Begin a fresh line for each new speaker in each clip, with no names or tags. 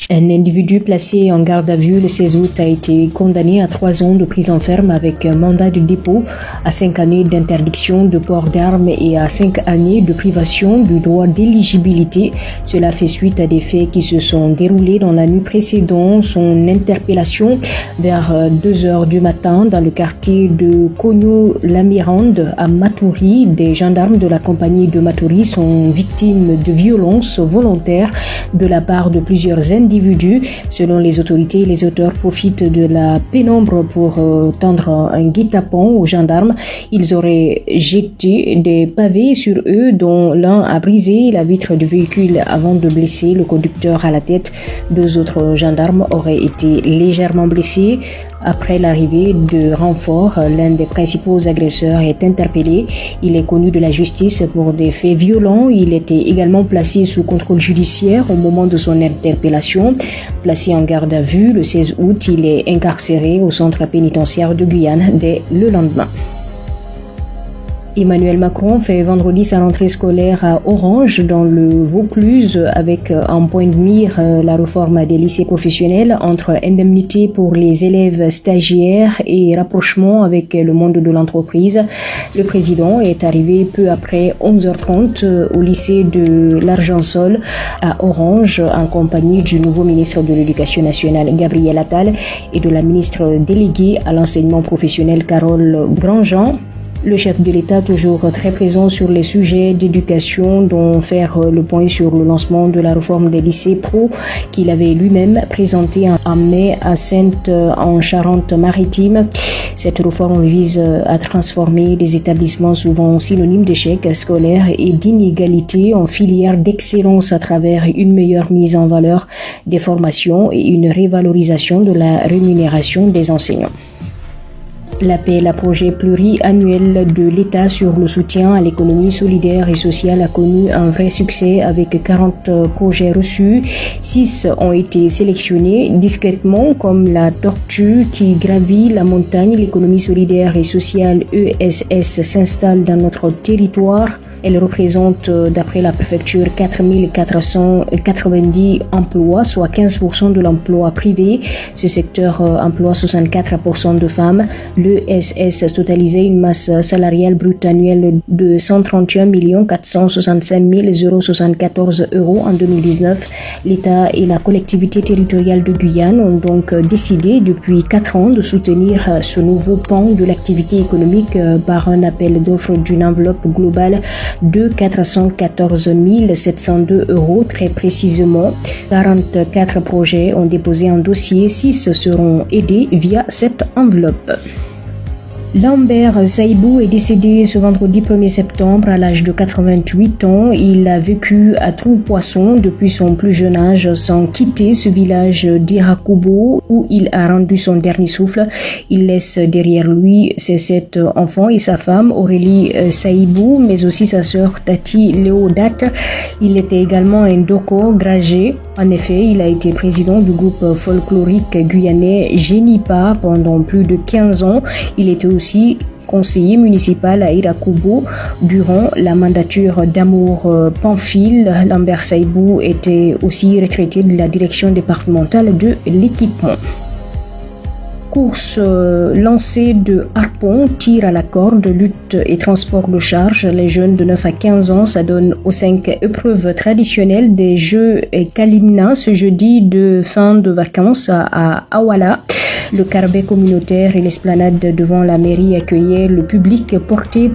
Un individu placé en garde à vue le 16 août a été condamné à 3 ans de prison ferme avec un mandat de dépôt, à 5 années d'interdiction de port d'armes et à 5 années de privation du droit d'éligibilité. Cela fait suite à des faits qui se sont déroulés dans la nuit précédant son interpellation vers 2 heures du matin dans le quartier de Cogno-la-Mirande à Matoury. Des gendarmes de la compagnie de Matoury sont victimes de violences volontaires de la part de plusieurs individus. Selon les autorités, les auteurs profitent de la pénombre pour tendre un guet-apens aux gendarmes. Ils auraient jeté des pavés sur eux, dont l'un a brisé la vitre du véhicule avant de blesser le conducteur à la tête. 2 autres gendarmes auraient été légèrement blessés. Après l'arrivée de renforts, l'un des principaux agresseurs est interpellé. Il est connu de la justice pour des faits violents. Il était également placé sous contrôle judiciaire au moment de son interpellation. Placé en garde à vue le 16 août, il est incarcéré au centre pénitentiaire de Guyane dès le lendemain. Emmanuel Macron fait vendredi sa rentrée scolaire à Orange dans le Vaucluse avec en point de mire la réforme des lycées professionnels entre indemnités pour les élèves stagiaires et rapprochement avec le monde de l'entreprise. Le président est arrivé peu après 11h30 au lycée de l'Argensol à Orange en compagnie du nouveau ministre de l'Éducation nationale Gabriel Attal et de la ministre déléguée à l'enseignement professionnel Carole Grandjean. Le chef de l'État, toujours très présent sur les sujets d'éducation, dont faire le point sur le lancement de la réforme des lycées pro qu'il avait lui-même présenté en mai à Saintes en Charente-Maritime. Cette réforme vise à transformer des établissements souvent synonymes d'échec scolaire et d'inégalité en filières d'excellence à travers une meilleure mise en valeur des formations et une révalorisation de la rémunération des enseignants. L'appel à projet pluriannuel de l'État sur le soutien à l'économie solidaire et sociale a connu un vrai succès avec 40 projets reçus. 6 ont été sélectionnés discrètement comme la tortue qui gravit la montagne. L'économie solidaire et sociale ESS s'installe dans notre territoire. Elle représente, d'après la préfecture, 4490 emplois, soit 15% de l'emploi privé. Ce secteur emploie 64% de femmes. L'ESS totalisait une masse salariale brute annuelle de 131 465 074 € en 2019. L'État et la collectivité territoriale de Guyane ont donc décidé depuis 4 ans de soutenir ce nouveau pan de l'activité économique par un appel d'offres d'une enveloppe globale de 414 702 €. Très précisément, 44 projets ont déposé un dossier, 6 seront aidés via cette enveloppe. Lambert Saïbou est décédé ce vendredi 1er septembre à l'âge de 88 ans. Il a vécu à Trou-Poisson depuis son plus jeune âge sans quitter ce village d'Irakubo où il a rendu son dernier souffle. Il laisse derrière lui ses 7 enfants et sa femme Aurélie Saïbou, mais aussi sa sœur Tati Léodate. Il était également un doko gragé. En effet, il a été président du groupe folklorique guyanais Génipa pendant plus de 15 ans. Il était aussi conseiller municipal à Irakubo durant la mandature d'Amour Pamphile. Lambert Saïbou était aussi retraité de la direction départementale de l'équipement. Course lancée de harpon, tir à la corde, lutte et transport de charge. Les jeunes de 9 à 15 ans s'adonnent aux 5 épreuves traditionnelles des Jeux Kalina ce jeudi de fin de vacances à Awala. Le carabé communautaire et l'esplanade devant la mairie accueillaient le public porté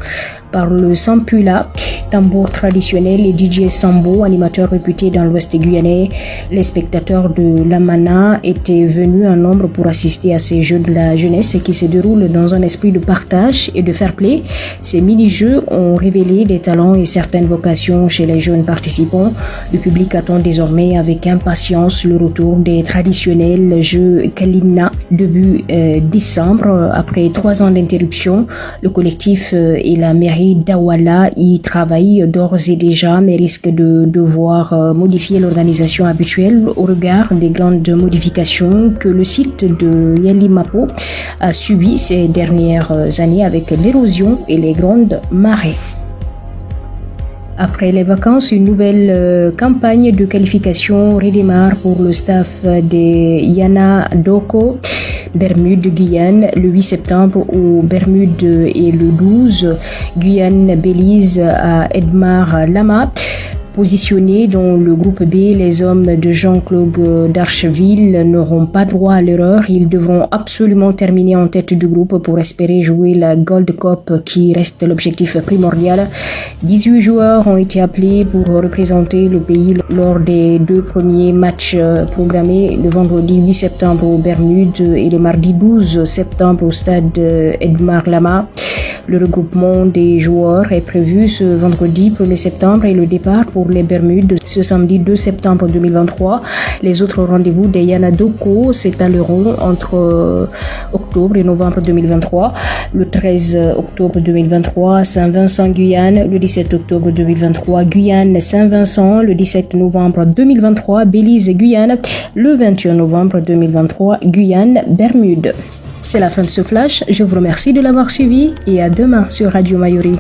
par le Sampula, tambour traditionnel et DJ Sambo, animateur réputé dans l'ouest guyanais. Les spectateurs de l'Amana étaient venus en nombre pour assister à ces jeux de la jeunesse qui se déroulent dans un esprit de partage et de fair play. Ces mini-jeux ont révélé des talents et certaines vocations chez les jeunes participants. Le public attend désormais avec impatience le retour des traditionnels jeux Kalimna début décembre. Après 3 ans d'interruption, le collectif et la mairie d'Awala y travaillent d'ores et déjà, mais risquent de devoir modifier l'organisation habituelle au regard des grandes modifications que le site de Yalimapo a subi ces dernières années avec l'érosion et les grandes marées. Après les vacances, une nouvelle campagne de qualification redémarre pour le staff des Yana Doko. Bermude, Guyane, le 8 septembre aux Bermudes et le 12, Guyane, Belize à Edmar Lama. Positionnés dans le groupe B, les hommes de Jean-Claude Darcheville n'auront pas droit à l'erreur. Ils devront absolument terminer en tête du groupe pour espérer jouer la Gold Cup qui reste l'objectif primordial. 18 joueurs ont été appelés pour représenter le pays lors des 2 premiers matchs programmés le vendredi 8 septembre aux Bermudes et le mardi 12 septembre au stade Edmar Lama. Le regroupement des joueurs est prévu ce vendredi 1er septembre et le départ pour les Bermudes ce samedi 2 septembre 2023. Les autres rendez-vous des Yana Doko s'étaleront entre octobre et novembre 2023. Le 13 octobre 2023, Saint-Vincent-Guyane. Le 17 octobre 2023, Guyane-Saint-Vincent. Le 17 novembre 2023, Belize-Guyane. Le 21 novembre 2023, Guyane-Bermude. C'est la fin de ce flash. Je vous remercie de l'avoir suivi et à demain sur Radio Mayuri.